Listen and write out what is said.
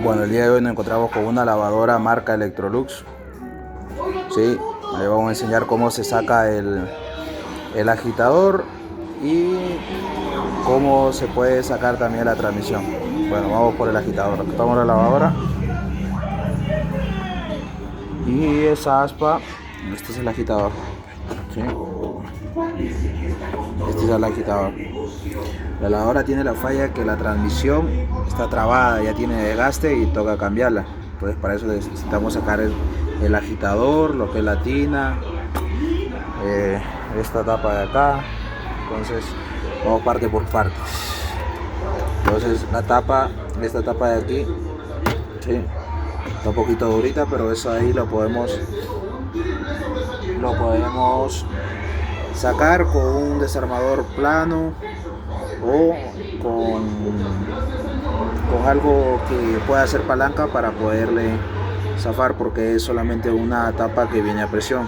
Bueno, el día de hoy nos encontramos con una lavadora marca Electrolux. Sí, le vamos a enseñar cómo se saca el agitador y cómo se puede sacar también la transmisión. Bueno, vamos por el agitador. Tomamos la lavadora y esa aspa. Este es el agitador. ¿Sí? Este es el agitador. La lavadora tiene la falla que la transmisión está trabada, ya tiene desgaste y toca cambiarla. Entonces para eso necesitamos sacar el agitador, lo que es la tina, esta tapa de acá. Entonces vamos parte por parte. Entonces esta tapa de aquí, ¿sí? Está un poquito durita, pero eso ahí lo podemos sacar con un desarmador plano o con algo que pueda hacer palanca para poderle zafar, porque es solamente una tapa que viene a presión.